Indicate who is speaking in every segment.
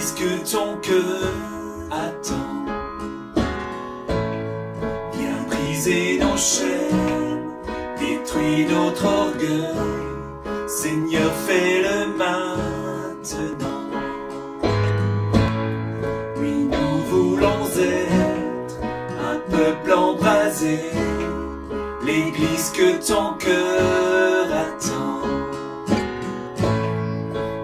Speaker 1: l'Église que ton cœur attend. Viens briser nos chaînes, détruis notre orgueil. Seigneur, fais-le maintenant. Oui, nous voulons être un peuple embrasé, l'Église que ton cœur attend.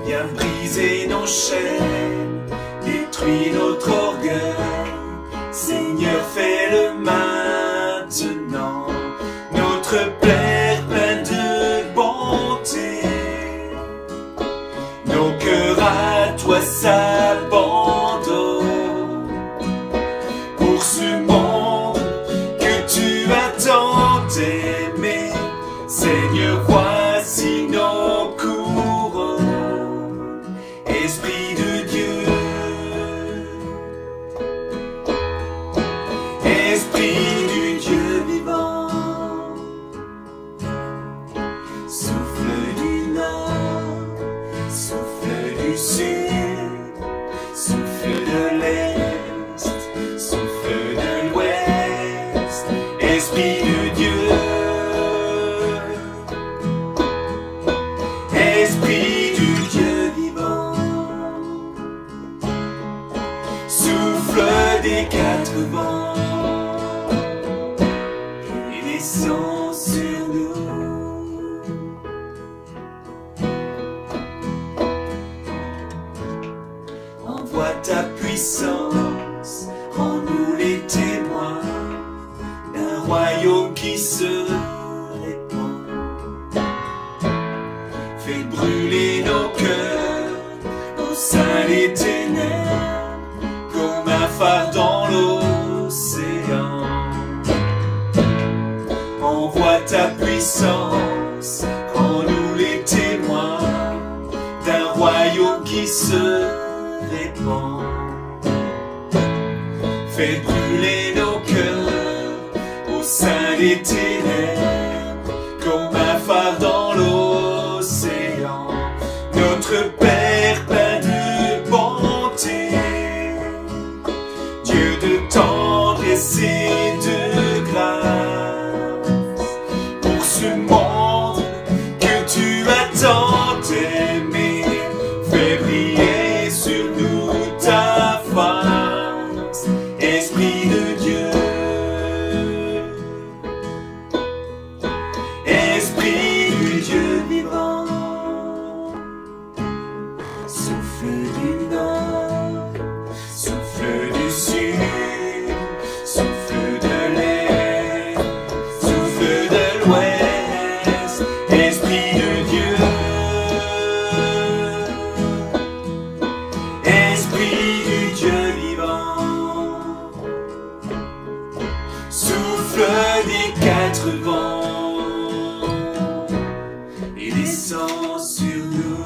Speaker 1: Viens briser nos chaînes, détruis notre orgueil. Seigneur, fais-le maintenant. Notre Père plein de bonté, nos cœurs à toi s'abandonnent. Pour ce monde que tu as tant aimé, Seigneur, voici nos couronnes. Esprit de Dieu, Esprit du Dieu vivant, souffle du nord, souffle du sud, souffle de l'est, souffle de l'ouest, Esprit de Dieu, Esprit du Dieu vivant, souffle des quatre vents et descend sur nous. Envoie ta puissance, rends-nous les témoins d'un royaume qui se répand. Fais brûler nos cœurs au sein des ténèbres, comme un phare dans l'océan. Envoie ta puissance, rends-nous les témoins d'un royaume qui se répand. Fais brûler nos cœurs au sein des ténèbres, comme un phare dans l'océan. Notre Père plein de bonté, Dieu de tendresse et de grâce, pour ce monde que tu as tant aimé, fais briller sur nous ta face, Esprit de Dieu, Esprit du Dieu vivant, souffle du nord, souffle du sud, souffle de l'est, souffle de l'ouest, Esprit de Dieu, Esprit du Dieu vivant, souffle des quatre vents et descend sur nous.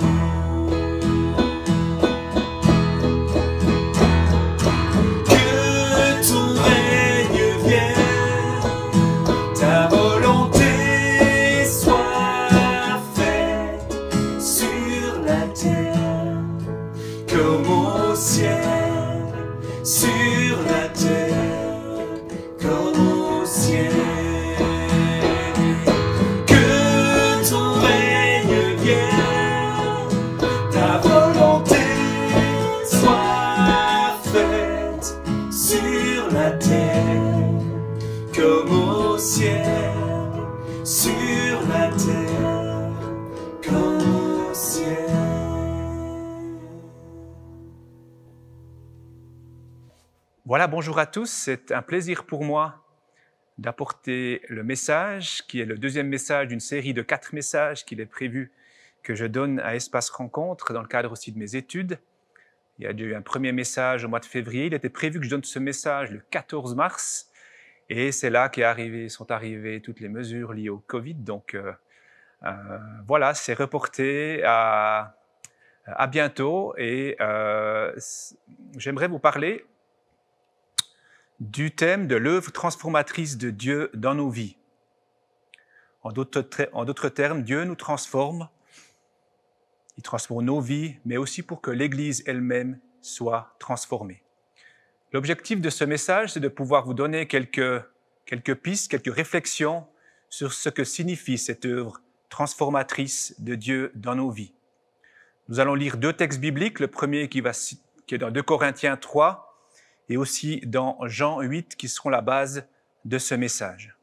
Speaker 1: Que ton règne vienne, ta volonté soit faite sur la terre comme au ciel, sur la terre comme au ciel. Que ton règne vienne, ta volonté soit faite sur la terre comme au ciel, sur la terre comme au ciel.
Speaker 2: Voilà, bonjour à tous. C'est un plaisir pour moi d'apporter le message, qui est le deuxième message d'une série de 4 messages qu'il est prévu que je donne à Espace Rencontre dans le cadre aussi de mes études. Il y a déjà eu un premier message au mois de février. Il était prévu que je donne ce message le 14 mars. Et c'est là sont arrivées toutes les mesures liées au Covid. Donc voilà, c'est reporté à bientôt. Et j'aimerais vous parler du thème de l'œuvre transformatrice de Dieu dans nos vies. En d'autres termes, Dieu nous transforme, il transforme nos vies, mais aussi pour que l'Église elle-même soit transformée. L'objectif de ce message, c'est de pouvoir vous donner quelques pistes, quelques réflexions sur ce que signifie cette œuvre transformatrice de Dieu dans nos vies. Nous allons lire 2 textes bibliques, le premier qui est dans 2 Corinthiens 3 et aussi dans Jean 8 qui seront la base de ce message.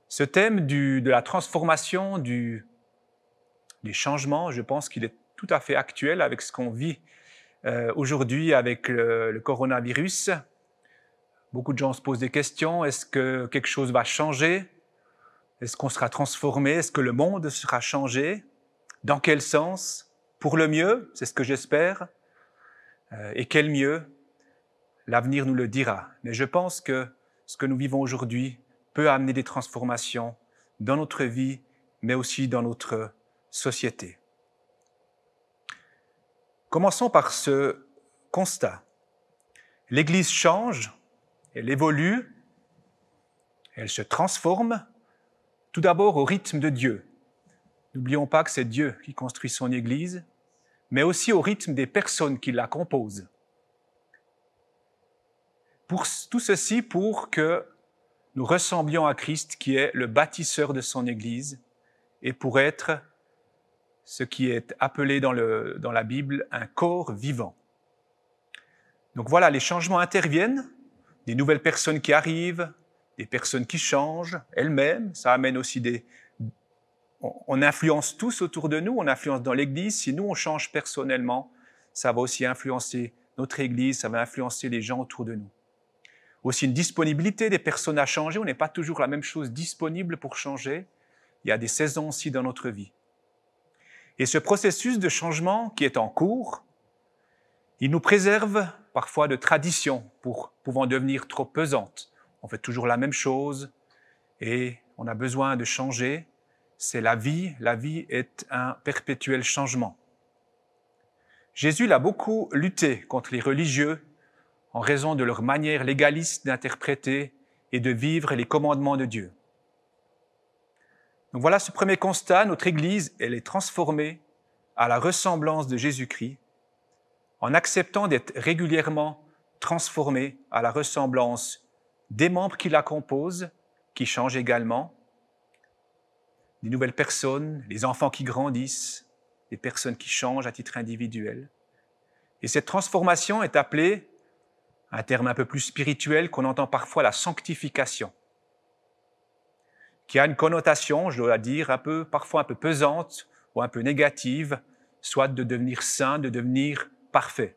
Speaker 2: Ce thème de la transformation, des changements, je pense qu'il est tout à fait actuel avec ce qu'on vit aujourd'hui avec le coronavirus. Beaucoup de gens se posent des questions. Est-ce que quelque chose va changer? Est-ce qu'on sera transformé? Est-ce que le monde sera changé? Dans quel sens? Pour le mieux, c'est ce que j'espère. Et quel mieux? L'avenir nous le dira. Mais je pense que ce que nous vivons aujourd'hui peut amener des transformations dans notre vie, mais aussi dans notre société. Commençons par ce constat. L'Église change, elle évolue, elle se transforme, tout d'abord au rythme de Dieu. N'oublions pas que c'est Dieu qui construit son Église, mais aussi au rythme des personnes qui la composent. Tout ceci pour que nous ressemblions à Christ qui est le bâtisseur de son Église et pour être ce qui est appelé dans la Bible un corps vivant. Donc voilà, les changements interviennent, des nouvelles personnes qui arrivent, des personnes qui changent elles-mêmes, ça amène aussi on influence tous autour de nous, on influence dans l'Église, si nous on change personnellement, ça va aussi influencer notre Église, ça va influencer les gens autour de nous. Aussi une disponibilité des personnes à changer, on n'est pas toujours la même chose disponible pour changer, il y a des saisons aussi dans notre vie. Et ce processus de changement qui est en cours, il nous préserve parfois de traditions pouvant devenir trop pesantes. On fait toujours la même chose et on a besoin de changer. C'est la vie est un perpétuel changement. Jésus l'a beaucoup lutté contre les religieux en raison de leur manière légaliste d'interpréter et de vivre les commandements de Dieu. Donc voilà ce premier constat, notre Église, elle est transformée à la ressemblance de Jésus-Christ en acceptant d'être régulièrement transformée à la ressemblance des membres qui la composent, qui changent également, des nouvelles personnes, les enfants qui grandissent, des personnes qui changent à titre individuel. Et cette transformation est appelée, un terme un peu plus spirituel qu'on entend parfois, la sanctification, qui a une connotation, je dois dire, parfois un peu pesante ou un peu négative, soit de devenir saint, de devenir parfait,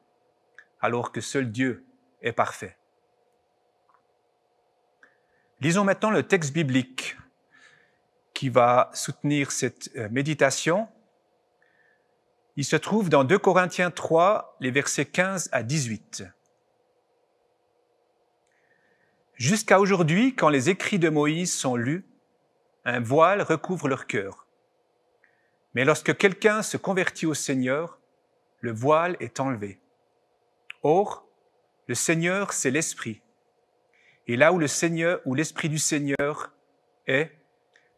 Speaker 2: alors que seul Dieu est parfait. Lisons maintenant le texte biblique qui va soutenir cette méditation. Il se trouve dans 2 Corinthiens 3, les versets 15 à 18. Jusqu'à aujourd'hui, quand les écrits de Moïse sont lus, un voile recouvre leur cœur. Mais lorsque quelqu'un se convertit au Seigneur, le voile est enlevé. Or, le Seigneur, c'est l'Esprit. Et là où l'Esprit du Seigneur est,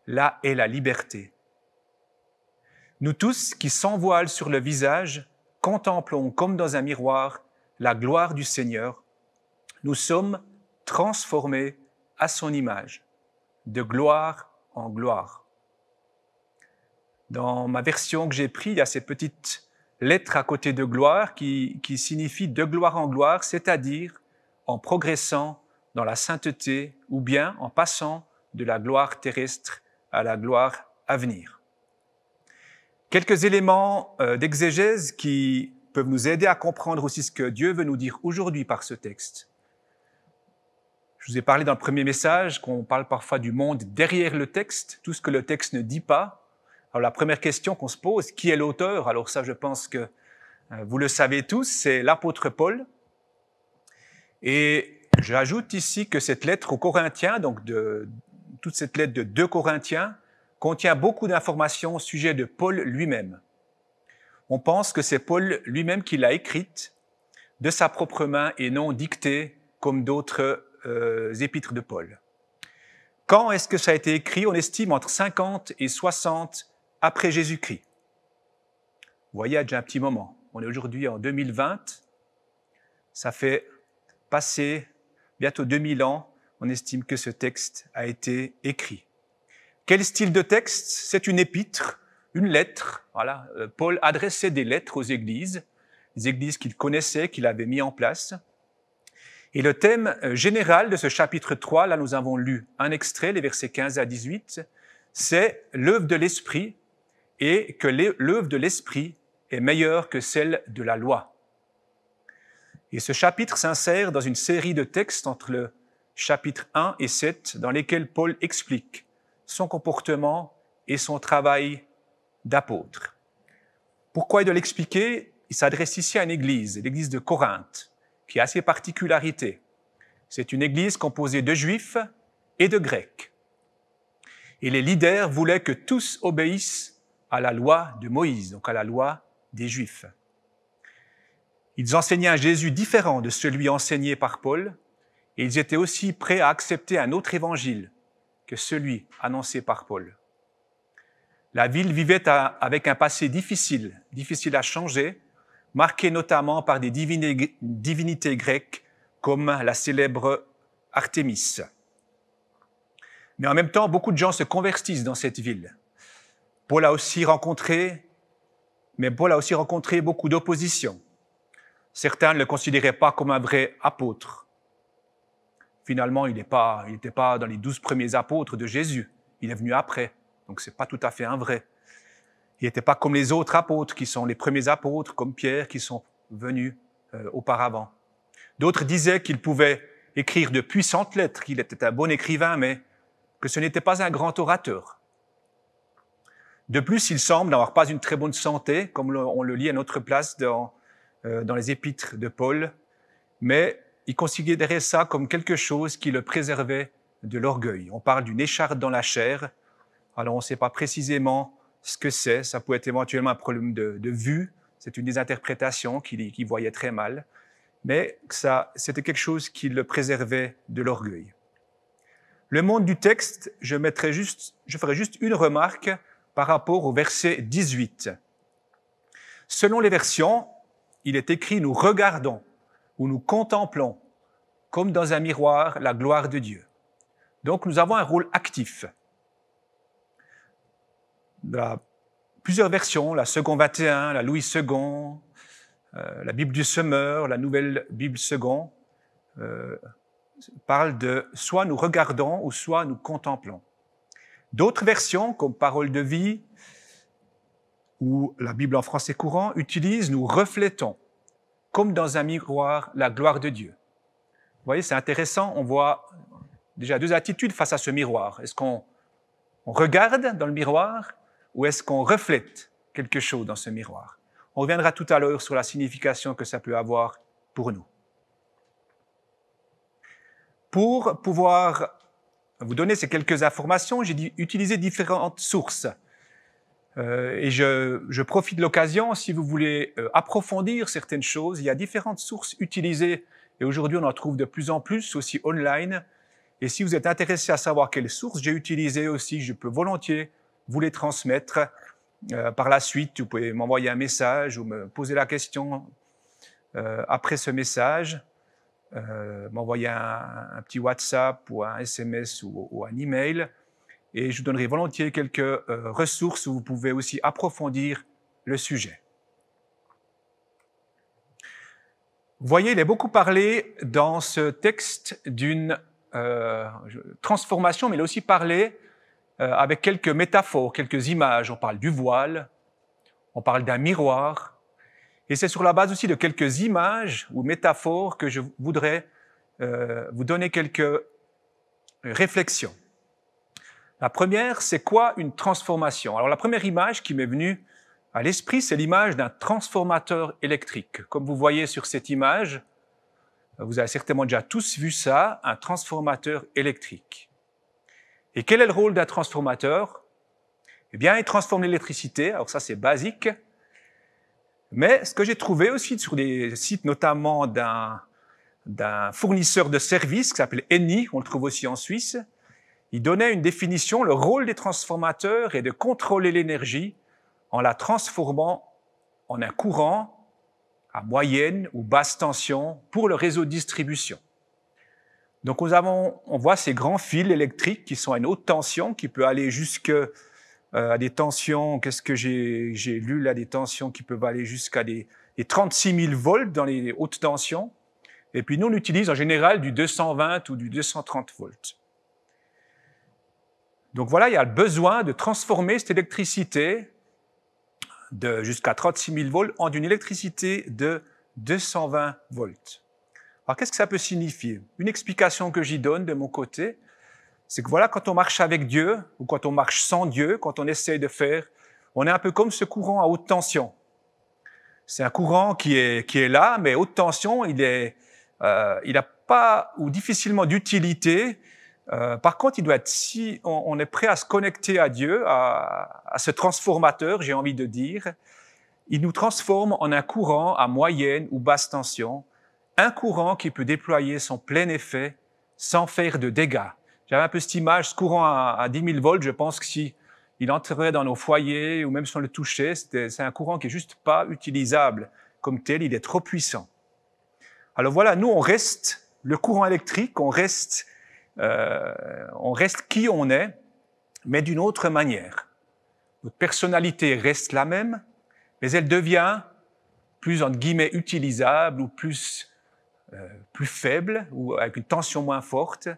Speaker 2: là est la liberté. Nous tous qui sans voile sur le visage, contemplons comme dans un miroir la gloire du Seigneur, nous sommes transformés à son image, de gloire en gloire. Dans ma version que j'ai prise, il y a ces petites lettres à côté de gloire qui signifient de gloire en gloire, c'est-à-dire en progressant dans la sainteté ou bien en passant de la gloire terrestre à la gloire à venir. Quelques éléments d'exégèse qui peuvent nous aider à comprendre aussi ce que Dieu veut nous dire aujourd'hui par ce texte. Je vous ai parlé dans le premier message qu'on parle parfois du monde derrière le texte, tout ce que le texte ne dit pas. Alors la première question qu'on se pose, qui est l'auteur? Alors ça, je pense que vous le savez tous, c'est l'apôtre Paul. Et j'ajoute ici que cette lettre aux Corinthiens, donc toute cette lettre de 2 Corinthiens, contient beaucoup d'informations au sujet de Paul lui-même. On pense que c'est Paul lui-même qui l'a écrite de sa propre main et non dictée comme d'autres épîtres de Paul. Quand est-ce que ça a été écrit? On estime entre 50 et 60 après Jésus-Christ. Vous voyez, il y a déjà un petit moment. On est aujourd'hui en 2020. Ça fait passer bientôt 2000 ans, on estime que ce texte a été écrit. Quel style de texte? C'est une épître, une lettre. Voilà. Paul adressait des lettres aux églises, les églises qu'il connaissait, qu'il avait mis en place. Et le thème général de ce chapitre 3, là nous avons lu un extrait, les versets 15 à 18, c'est l'œuvre de l'Esprit et que l'œuvre de l'Esprit est meilleure que celle de la loi. Et ce chapitre s'insère dans une série de textes entre le chapitre 1 et 7 dans lesquels Paul explique son comportement et son travail d'apôtre. Pourquoi il doit l'expliquer? Il s'adresse ici à une église, l'église de Corinthe, qui a ses particularités. C'est une église composée de Juifs et de Grecs. Et les leaders voulaient que tous obéissent à la loi de Moïse, donc à la loi des Juifs. Ils enseignaient un Jésus différent de celui enseigné par Paul, et ils étaient aussi prêts à accepter un autre évangile que celui annoncé par Paul. La ville vivait avec un passé difficile à changer, marqué notamment par des divinités grecques comme la célèbre Artémis. Mais en même temps, beaucoup de gens se convertissent dans cette ville. Paul a aussi rencontré beaucoup d'opposition. Certains ne le considéraient pas comme un vrai apôtre. Finalement, il n'était pas dans les 12 premiers apôtres de Jésus. Il est venu après, donc ce n'est pas tout à fait un vrai. Il n'était pas comme les autres apôtres, qui sont les premiers apôtres, comme Pierre, qui sont venus auparavant. D'autres disaient qu'il pouvait écrire de puissantes lettres, qu'il était un bon écrivain, mais que ce n'était pas un grand orateur. De plus, il semble n'avoir pas une très bonne santé, comme on le lit à notre place dans les épîtres de Paul, mais il considérait ça comme quelque chose qui le préservait de l'orgueil. On parle d'une écharpe dans la chair, alors on ne sait pas précisément ce que c'est, ça peut être éventuellement un problème de vue, c'est une des interprétations qu'il voyait très mal, mais c'était quelque chose qui le préservait de l'orgueil. Le monde du texte, je ferai juste une remarque par rapport au verset 18. Selon les versions, il est écrit « nous regardons » ou « nous contemplons » comme dans un miroir la gloire de Dieu. Donc nous avons un rôle actif. Plusieurs versions, la Seconde 21, la Louis II, la Bible du Semeur, la Nouvelle Bible Second, parlent de soit nous regardons ou soit nous contemplons. D'autres versions, comme Parole de vie ou la Bible en français courant, utilisent nous reflétons, comme dans un miroir, la gloire de Dieu. Vous voyez, c'est intéressant, on voit déjà deux attitudes face à ce miroir. Est-ce qu'on regarde dans le miroir ou est-ce qu'on reflète quelque chose dans ce miroir? On reviendra tout à l'heure sur la signification que ça peut avoir pour nous. Pour pouvoir vous donner ces quelques informations, j'ai utilisé différentes sources. Et je profite de l'occasion, si vous voulez approfondir certaines choses, il y a différentes sources utilisées, et aujourd'hui on en trouve de plus en plus, aussi online. Et si vous êtes intéressé à savoir quelles sources j'ai utilisées aussi, je peux volontiers vous les transmettre par la suite. Vous pouvez m'envoyer un message ou me poser la question après ce message, m'envoyer un petit WhatsApp ou un SMS ou un email. Et je vous donnerai volontiers quelques ressources où vous pouvez aussi approfondir le sujet. Vous voyez, il est beaucoup parlé dans ce texte d'une transformation, mais il est aussi parlé avec quelques métaphores, quelques images. On parle du voile, on parle d'un miroir, et c'est sur la base aussi de quelques images ou métaphores que je voudrais vous donner quelques réflexions. La première, c'est quoi une transformation? Alors la première image qui m'est venue à l'esprit, c'est l'image d'un transformateur électrique. Comme vous voyez sur cette image, vous avez certainement déjà tous vu ça, un transformateur électrique. Et quel est le rôle d'un transformateur? Eh bien, il transforme l'électricité, alors ça c'est basique, mais ce que j'ai trouvé aussi sur des sites notamment d'un fournisseur de services qui s'appelle Eni, on le trouve aussi en Suisse, il donnait une définition, le rôle des transformateurs est de contrôler l'énergie en la transformant en un courant à moyenne ou basse tension pour le réseau de distribution. Donc on voit ces grands fils électriques qui sont à une haute tension, qui peut aller jusqu'à des tensions, qu'est-ce que j'ai lu là, des tensions qui peuvent aller jusqu'à des 36 000 volts dans les hautes tensions. Et puis nous, on utilise en général du 220 ou du 230 volts. Donc voilà, il y a le besoin de transformer cette électricité de jusqu'à 36 000 volts en une électricité de 220 volts. Alors qu'est-ce que ça peut signifier? Une explication que j'y donne de mon côté, c'est que voilà, quand on marche avec Dieu ou quand on marche sans Dieu, quand on essaye de faire, on est un peu comme ce courant à haute tension. C'est un courant qui est là, mais haute tension, il n'a pas ou difficilement d'utilité. Par contre, il doit être, si on est prêt à se connecter à Dieu, à ce transformateur, j'ai envie de dire, il nous transforme en un courant à moyenne ou basse tension, un courant qui peut déployer son plein effet sans faire de dégâts. J'avais un peu cette image, ce courant à 10 000 volts, je pense que si il entrerait dans nos foyers ou même si on le touchait, c'est un courant qui est juste pas utilisable comme tel, il est trop puissant. Alors voilà, nous on reste le courant électrique, on reste qui on est, mais d'une autre manière. Notre personnalité reste la même, mais elle devient plus, entre guillemets, utilisable ou plus faible, ou avec une tension moins forte.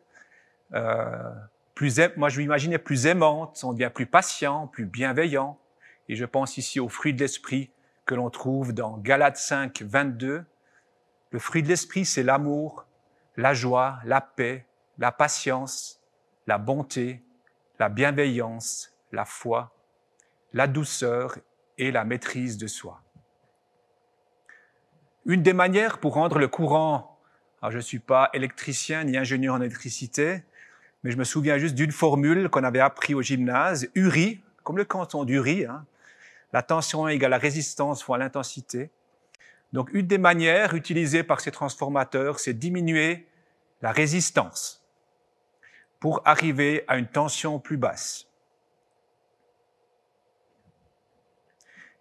Speaker 2: Moi, je m'imaginais plus aimante, on devient plus patient, plus bienveillant. Et je pense ici aux fruits de l'esprit que l'on trouve dans Galates 5, 22. Le fruit de l'esprit, c'est l'amour, la joie, la paix, la patience, la bonté, la bienveillance, la foi, la douceur et la maîtrise de soi. Une des manières pour rendre le courant, alors je ne suis pas électricien ni ingénieur en électricité, mais je me souviens juste d'une formule qu'on avait appris au gymnase, URI, comme le canton d'Uri, la tension égale la résistance fois l'intensité. Donc une des manières utilisées par ces transformateurs, c'est diminuer la résistance pour arriver à une tension plus basse.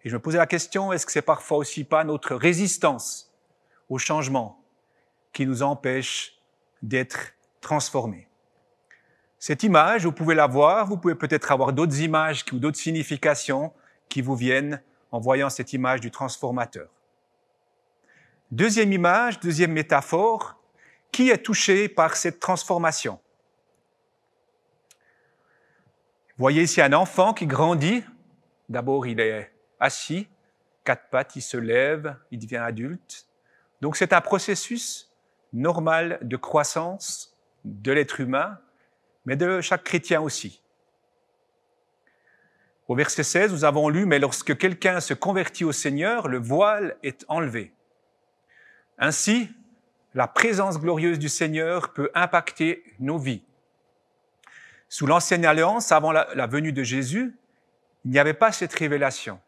Speaker 2: Et je me posais la question, est-ce que c'est parfois aussi pas notre résistance au changement qui nous empêche d'être transformés? Cette image, vous pouvez la voir, vous pouvez peut-être avoir d'autres images ou d'autres significations qui vous viennent en voyant cette image du transformateur. Deuxième image, deuxième métaphore, qui est touché par cette transformation? Vous voyez ici un enfant qui grandit. D'abord, il est assis, 4 pattes, il se lève, il devient adulte. Donc c'est un processus normal de croissance de l'être humain, mais de chaque chrétien aussi. Au verset 16, nous avons lu « Mais lorsque quelqu'un se convertit au Seigneur, le voile est enlevé. » Ainsi, la présence glorieuse du Seigneur peut impacter nos vies. Sous l'Ancienne Alliance, avant la venue de Jésus, il n'y avait pas cette révélation.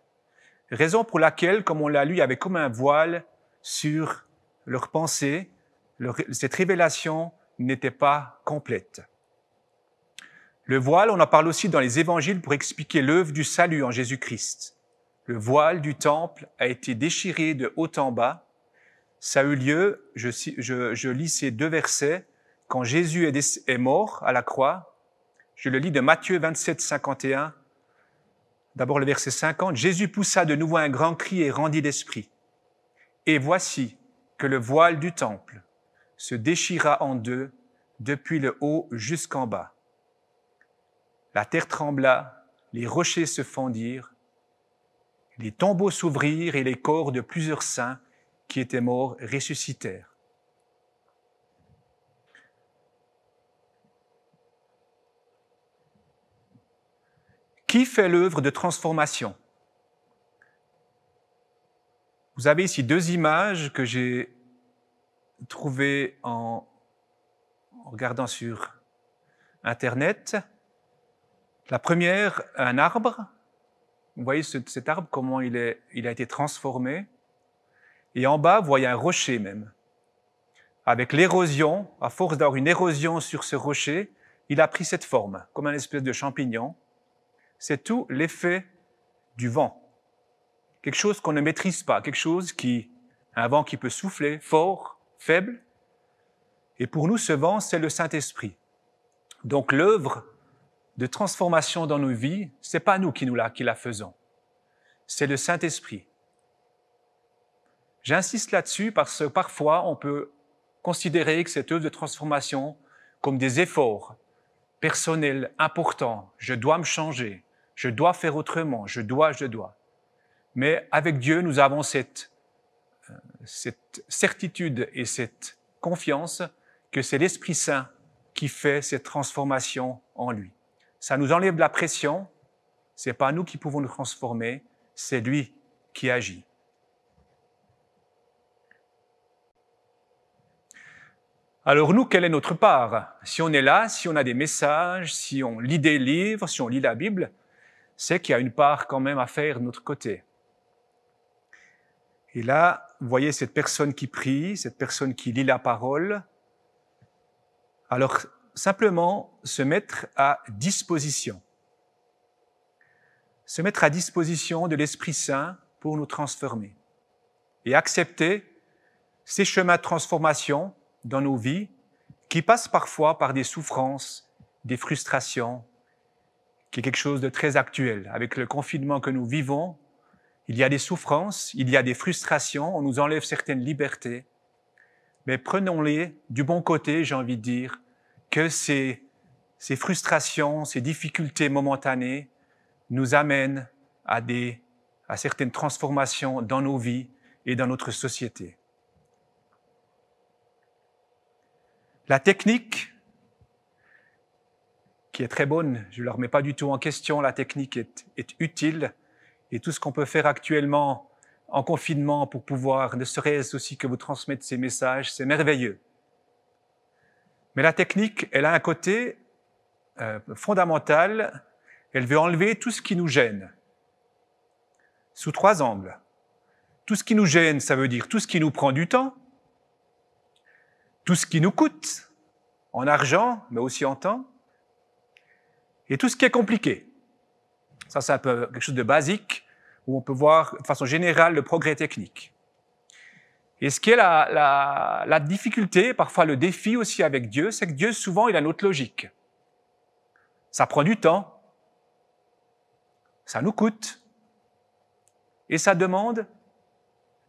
Speaker 2: Raison pour laquelle, comme on l'a lu, il y avait comme un voile sur leurs pensées. Cette révélation n'était pas complète. Le voile, on en parle aussi dans les évangiles pour expliquer l'œuvre du salut en Jésus-Christ. Le voile du temple a été déchiré de haut en bas. Ça a eu lieu, je lis ces 2 versets, quand Jésus est mort à la croix. Je le lis de Matthieu 27, 51. D'abord le verset 50. « Jésus poussa de nouveau un grand cri et rendit l'esprit. Et voici que le voile du temple se déchira en 2, depuis le haut jusqu'en bas. La terre trembla, les rochers se fendirent, les tombeaux s'ouvrirent et les corps de plusieurs saints qui étaient morts ressuscitèrent. » Qui fait l'œuvre de transformation? Vous avez ici 2 images que j'ai trouvées en regardant sur Internet. La première, un arbre. Vous voyez cet arbre, comment il a été transformé. Et en bas, vous voyez un rocher même. Avec l'érosion, à force d'avoir une érosion sur ce rocher, il a pris cette forme, comme un espèce de champignon. C'est tout l'effet du vent. Quelque chose qu'on ne maîtrise pas, quelque chose qui, un vent qui peut souffler fort, faible. Et pour nous, ce vent, c'est le Saint-Esprit. Donc l'œuvre de transformation dans nos vies, c'est pas nous qui la faisons. C'est le Saint-Esprit. J'insiste là-dessus parce que parfois, on peut considérer que cette œuvre de transformation comme des efforts personnels importants. Je dois me changer, je dois faire autrement, je dois. Mais avec Dieu, nous avons cette certitude et cette confiance que c'est l'Esprit Saint qui fait cette transformation en lui. Ça nous enlève de la pression, c'est pas nous qui pouvons nous transformer, c'est lui qui agit. Alors nous, quelle est notre part? Si on est là, si on a des messages, si on lit des livres, si on lit la Bible, c'est qu'il y a une part quand même à faire de notre côté. Et là, vous voyez cette personne qui prie, cette personne qui lit la parole. Alors, simplement se mettre à disposition. Se mettre à disposition de l'Esprit Saint pour nous transformer. Et accepter ces chemins de transformation dans nos vies qui passent parfois par des souffrances, des frustrations, qui est quelque chose de très actuel. Avec le confinement que nous vivons, il y a des souffrances, il y a des frustrations, on nous enlève certaines libertés. Mais prenons-les du bon côté, j'ai envie de dire, que ces frustrations, ces difficultés momentanées nous amènent à certaines transformations dans nos vies et dans notre société. La technique, qui est très bonne, je ne la remets pas du tout en question, la technique est utile, et tout ce qu'on peut faire actuellement en confinement pour pouvoir, ne serait-ce aussi que vous transmettre ces messages, c'est merveilleux. Mais la technique, elle a un côté fondamental, elle veut enlever tout ce qui nous gêne, sous 3 angles. Tout ce qui nous gêne, ça veut dire tout ce qui nous prend du temps, tout ce qui nous coûte, en argent, mais aussi en temps, et tout ce qui est compliqué. Ça, c'est un peu quelque chose de basique, où on peut voir de façon générale le progrès technique. Et ce qui est la difficulté, parfois le défi aussi avec Dieu, c'est que Dieu, souvent, il a notre logique. Ça prend du temps, ça nous coûte, et ça demande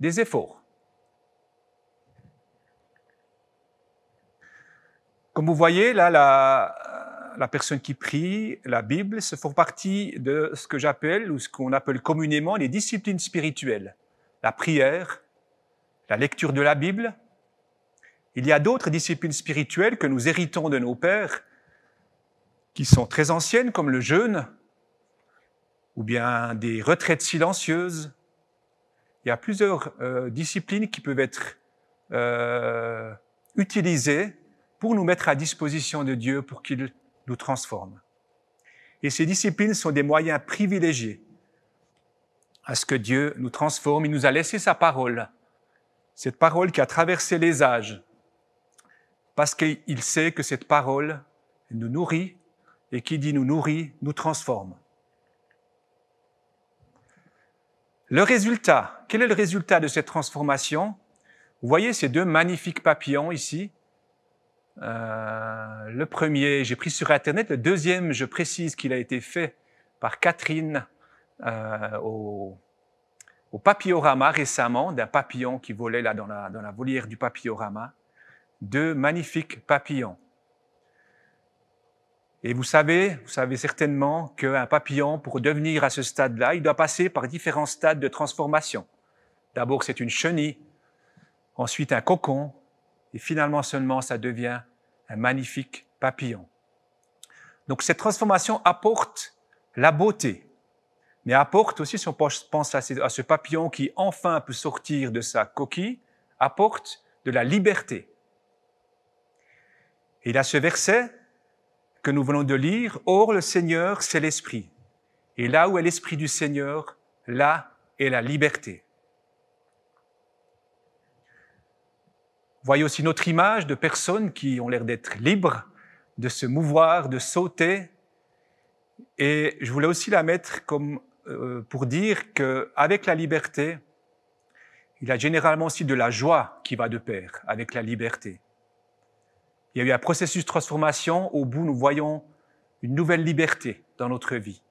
Speaker 2: des efforts. Comme vous voyez, là, la personne qui prie, la Bible, ça fait partie de ce que j'appelle, ou ce qu'on appelle communément, les disciplines spirituelles. La prière, la lecture de la Bible. Il y a d'autres disciplines spirituelles que nous héritons de nos pères, qui sont très anciennes, comme le jeûne, ou bien des retraites silencieuses. Il y a plusieurs disciplines qui peuvent être utilisées pour nous mettre à disposition de Dieu pour qu'il nous transforme. Et ces disciplines sont des moyens privilégiés à ce que Dieu nous transforme. Il nous a laissé sa parole, cette parole qui a traversé les âges, parce qu'il sait que cette parole nous nourrit, et qui dit nous nourrit, nous transforme. Le résultat, quel est le résultat de cette transformation? Vous voyez ces 2 magnifiques papillons ici. Le premier, j'ai pris sur Internet. Le deuxième, je précise qu'il a été fait par Catherine au papillorama récemment, d'un papillon qui volait là dans la volière du papillorama. 2 magnifiques papillons. Et vous savez certainement qu'un papillon, pour devenir à ce stade-là, il doit passer par différents stades de transformation. D'abord, c'est une chenille, ensuite un cocon, et finalement seulement ça devient un magnifique papillon. Donc cette transformation apporte la beauté, mais apporte aussi, si on pense à ce papillon qui enfin peut sortir de sa coquille, apporte de la liberté. Et il y a ce verset que nous venons de lire, « Or le Seigneur, c'est l'Esprit. Et là où est l'Esprit du Seigneur, là est la liberté. » Voyez aussi notre image de personnes qui ont l'air d'être libres, de se mouvoir, de sauter. Et je voulais aussi la mettre comme pour dire qu'avec la liberté, il y a généralement aussi de la joie qui va de pair avec la liberté. Il y a eu un processus de transformation. Au bout, nous voyons une nouvelle liberté dans notre vie.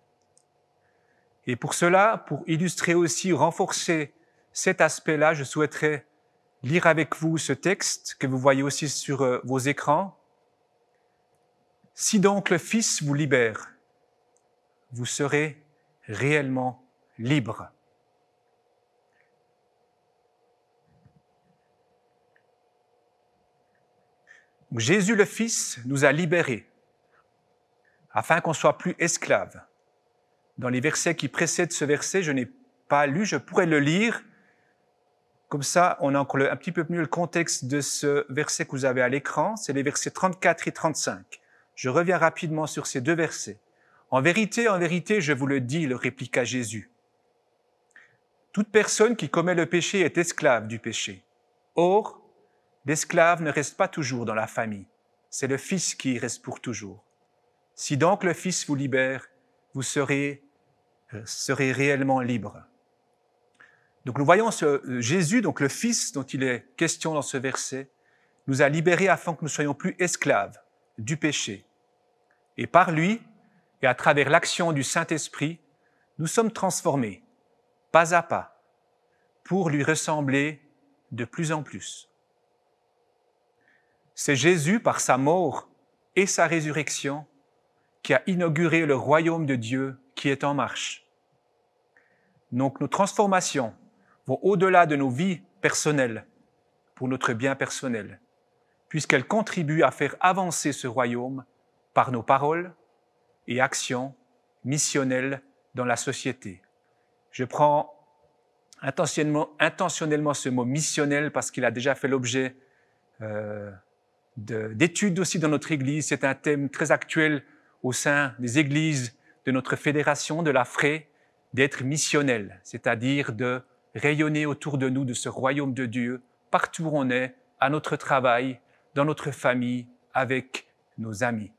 Speaker 2: Et pour cela, pour illustrer aussi, renforcer cet aspect-là, je souhaiterais lire avec vous ce texte que vous voyez aussi sur vos écrans. « Si donc le Fils vous libère, vous serez réellement libres. » Jésus le Fils nous a libérés afin qu'on ne soit plus esclaves. Dans les versets qui précèdent ce verset, je n'ai pas lu, je pourrais le lire. Comme ça, on a encore un petit peu mieux le contexte de ce verset que vous avez à l'écran. C'est les versets 34 et 35. Je reviens rapidement sur ces deux versets. En vérité, je vous le dis, le répliqua Jésus. Toute personne qui commet le péché est esclave du péché. Or, l'esclave ne reste pas toujours dans la famille. C'est le Fils qui y reste pour toujours. Si donc le Fils vous libère, vous serez réellement libre. Donc nous voyons Jésus, donc le Fils dont il est question dans ce verset, nous a libérés afin que nous ne soyons plus esclaves du péché. Et par lui, et à travers l'action du Saint-Esprit, nous sommes transformés, pas à pas, pour lui ressembler de plus en plus. C'est Jésus, par sa mort et sa résurrection, qui a inauguré le royaume de Dieu qui est en marche. Donc nos transformations vont au-delà de nos vies personnelles, pour notre bien personnel, puisqu'elles contribuent à faire avancer ce royaume par nos paroles et actions missionnelles dans la société. Je prends intentionnellement ce mot missionnel parce qu'il a déjà fait l'objet d'études aussi dans notre Église. C'est un thème très actuel au sein des églises de notre fédération, de la FRE, d'être missionnel, c'est-à-dire de rayonner autour de nous de ce royaume de Dieu, partout où on est, à notre travail, dans notre famille, avec nos amis.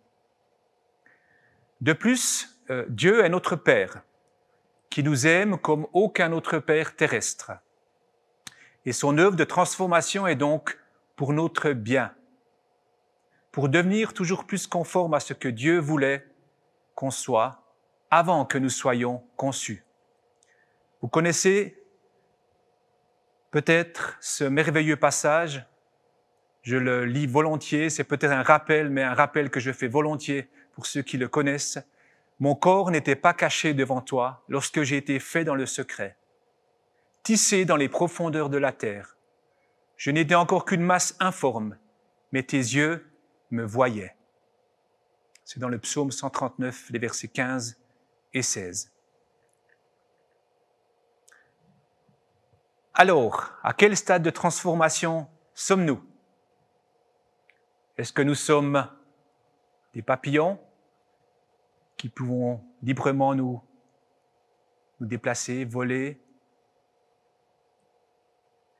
Speaker 2: De plus, Dieu est notre Père, qui nous aime comme aucun autre Père terrestre. Et son œuvre de transformation est donc pour notre bien, pour devenir toujours plus conforme à ce que Dieu voulait qu'on soit avant que nous soyons conçus. Vous connaissez peut-être ce merveilleux passage, je le lis volontiers, c'est peut-être un rappel, mais un rappel que je fais volontiers pour ceux qui le connaissent. « Mon corps n'était pas caché devant toi lorsque j'ai été fait dans le secret, tissé dans les profondeurs de la terre. Je n'étais encore qu'une masse informe, mais tes yeux me voyaient. » C'est dans le psaume 139, les versets 15 et 16. Alors, à quel stade de transformation sommes-nous? Est-ce que nous sommes des papillons qui pouvons librement nous déplacer, voler?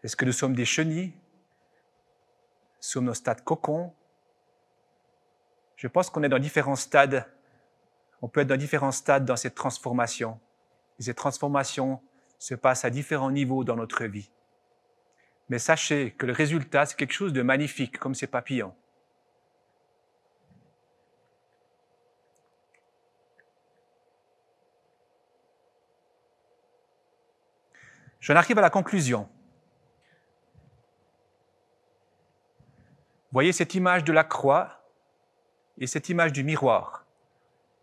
Speaker 2: Est-ce que nous sommes des chenilles? Sommes-nous au stade cocon? Je pense qu'on est dans différents stades. On peut être dans différents stades dans cette transformation. Et cette transformation se passe à différents niveaux dans notre vie. Mais sachez que le résultat, c'est quelque chose de magnifique, comme ces papillons. J'en arrive à la conclusion. Voyez cette image de la croix et cette image du miroir,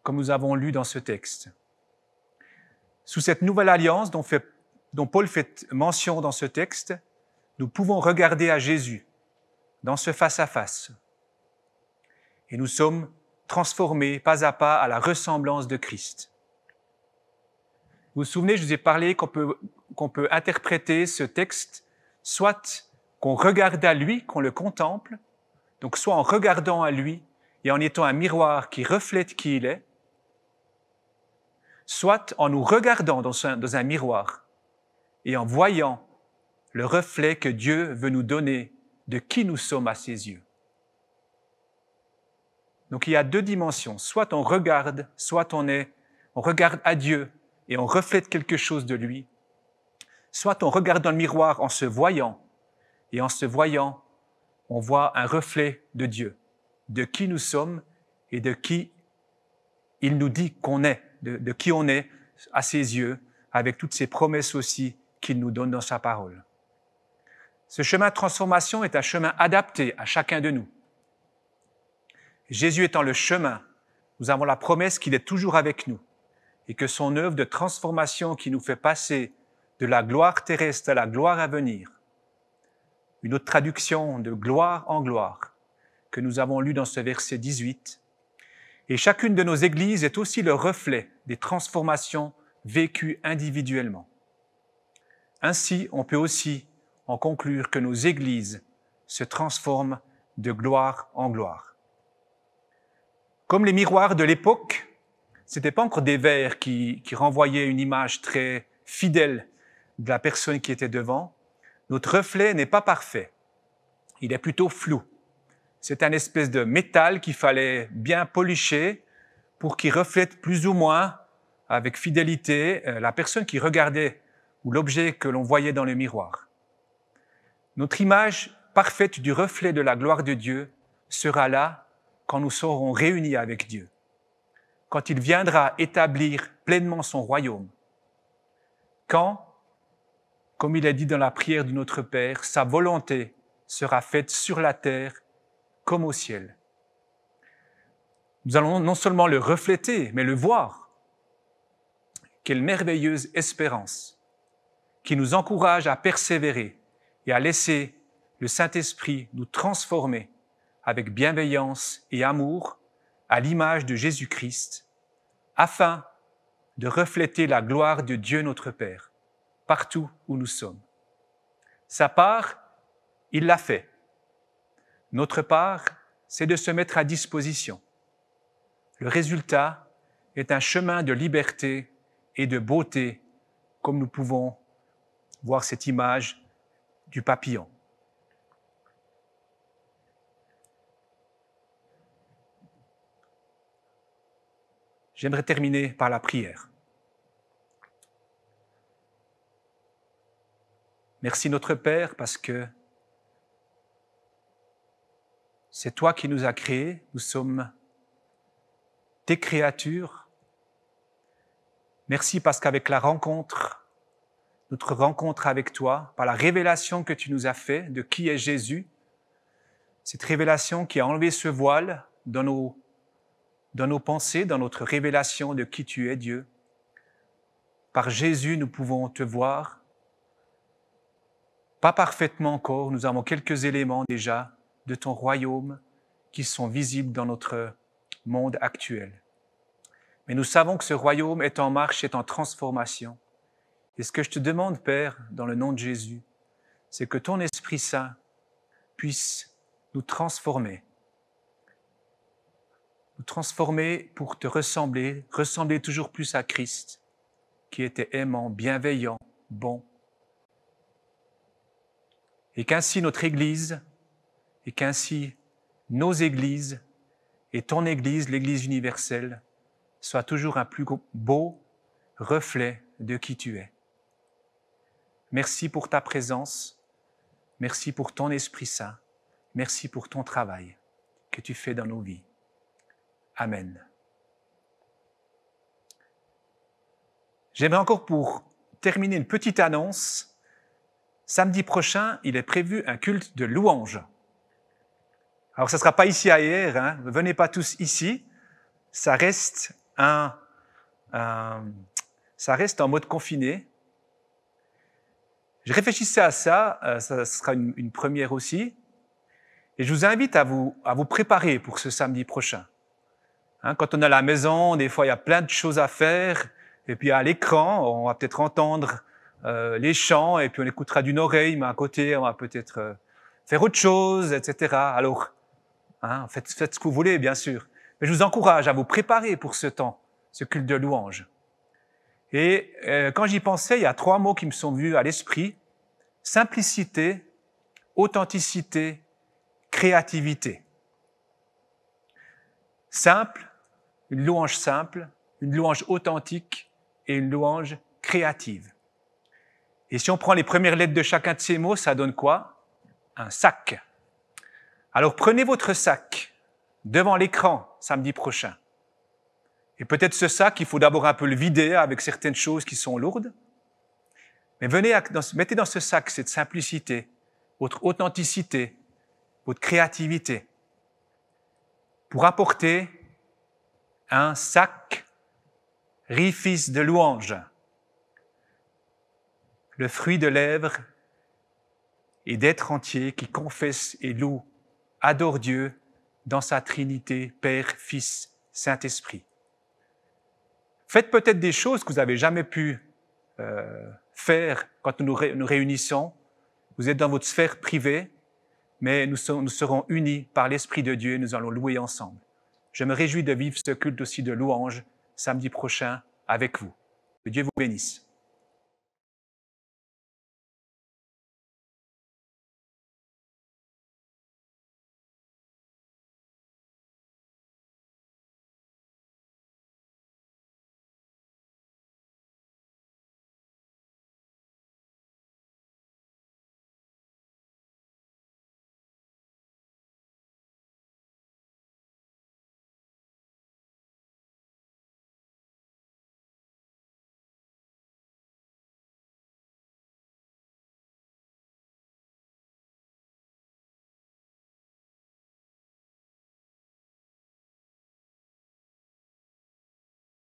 Speaker 2: comme nous avons lu dans ce texte. Sous cette nouvelle alliance dont Paul fait mention dans ce texte, nous pouvons regarder à Jésus dans ce face-à-face. Et nous sommes transformés pas à pas à la ressemblance de Christ. Vous vous souvenez, je vous ai parlé qu'on peut interpréter ce texte soit qu'on regarde à lui, qu'on le contemple, donc soit en regardant à lui et en étant un miroir qui reflète qui il est, soit en nous regardant dans un miroir et en voyant le reflet que Dieu veut nous donner de qui nous sommes à ses yeux. Donc il y a deux dimensions, soit on regarde, soit on regarde à Dieu et on reflète quelque chose de lui, soit on regarde dans le miroir en se voyant, et en se voyant, on voit un reflet de Dieu, de qui nous sommes et de qui il nous dit qu'on est, de qui on est à ses yeux, avec toutes ces promesses aussi qu'il nous donne dans sa parole. Ce chemin de transformation est un chemin adapté à chacun de nous. Jésus étant le chemin, nous avons la promesse qu'il est toujours avec nous et que son œuvre de transformation qui nous fait passer de la gloire terrestre à la gloire à venir, une autre traduction de gloire en gloire que nous avons lu dans ce verset 18, et chacune de nos églises est aussi le reflet des transformations vécues individuellement. Ainsi, on peut aussi en conclure que nos églises se transforment de gloire en gloire. Comme les miroirs de l'époque, ce n'étaient pas encore des verres qui renvoyaient une image très fidèle de la personne qui était devant. Notre reflet n'est pas parfait. Il est plutôt flou. C'est un espèce de métal qu'il fallait bien policher pour qu'il reflète plus ou moins avec fidélité la personne qui regardait ou l'objet que l'on voyait dans le miroir. Notre image parfaite du reflet de la gloire de Dieu sera là quand nous serons réunis avec Dieu, quand il viendra établir pleinement son royaume, quand, comme il est dit dans la prière de notre Père, sa volonté sera faite sur la terre comme au ciel. Nous allons non seulement le refléter, mais le voir. Quelle merveilleuse espérance qui nous encourage à persévérer et à laisser le Saint-Esprit nous transformer avec bienveillance et amour à l'image de Jésus-Christ, afin de refléter la gloire de Dieu notre Père, partout où nous sommes. Sa part, il l'a fait. Notre part, c'est de se mettre à disposition. Le résultat est un chemin de liberté et de beauté, comme nous pouvons voir cette image du papillon. J'aimerais terminer par la prière. Merci notre Père parce que c'est toi qui nous as créés, nous sommes tes créatures. Merci parce qu'avec notre rencontre avec toi, par la révélation que tu nous as faite de qui est Jésus, cette révélation qui a enlevé ce voile dans nos pensées, dans notre révélation de qui tu es, Dieu. Par Jésus, nous pouvons te voir. Pas parfaitement encore, nous avons quelques éléments déjà de ton royaume qui sont visibles dans notre monde actuel. Mais nous savons que ce royaume est en marche, est en transformation. Et ce que je te demande, Père, dans le nom de Jésus, c'est que ton Esprit Saint puisse nous transformer pour te ressembler toujours plus à Christ, qui était aimant, bienveillant, bon. Et qu'ainsi notre Église, et qu'ainsi nos églises, et ton Église, l'Église universelle, soient toujours un plus beau reflet de qui tu es. Merci pour ta présence, merci pour ton Esprit Saint, merci pour ton travail que tu fais dans nos vies. Amen. J'aimerais encore pour terminer une petite annonce. Samedi prochain, il est prévu un culte de louange. Alors, ça ne sera pas ici à hier, hein. Ne venez pas tous ici. Ça reste en mode confiné. Je réfléchissais à ça, ça sera une première aussi. Et je vous invite à vous préparer pour ce samedi prochain. Hein, quand on est à la maison, des fois, il y a plein de choses à faire. Et puis, à l'écran, on va peut-être entendre les chants, et puis on écoutera d'une oreille, mais à côté, on va peut-être faire autre chose, etc. Alors, hein, faites ce que vous voulez, bien sûr. Mais je vous encourage à vous préparer pour ce temps, ce culte de louange. Et quand j'y pensais, il y a 3 mots qui me sont venus à l'esprit. Simplicité, authenticité, créativité. Simple, une louange authentique et une louange créative. Et si on prend les premières lettres de chacun de ces mots, ça donne quoi? Un sac. Alors prenez votre sac devant l'écran samedi prochain. Et peut-être ce sac, il faut d'abord un peu le vider avec certaines choses qui sont lourdes. Mais mettez dans ce sac cette simplicité, votre authenticité, votre créativité, pour apporter un sacrifice de louange, le fruit de lèvres et d'être entier qui confesse et loue, adore Dieu dans sa Trinité, Père, Fils, Saint-Esprit. Faites peut-être des choses que vous n'avez jamais pu faire quand nous nous réunissons. Vous êtes dans votre sphère privée, mais nous serons unis par l'Esprit de Dieu et nous allons louer ensemble. Je me réjouis de vivre ce culte aussi de louange samedi prochain avec vous. Que Dieu vous bénisse.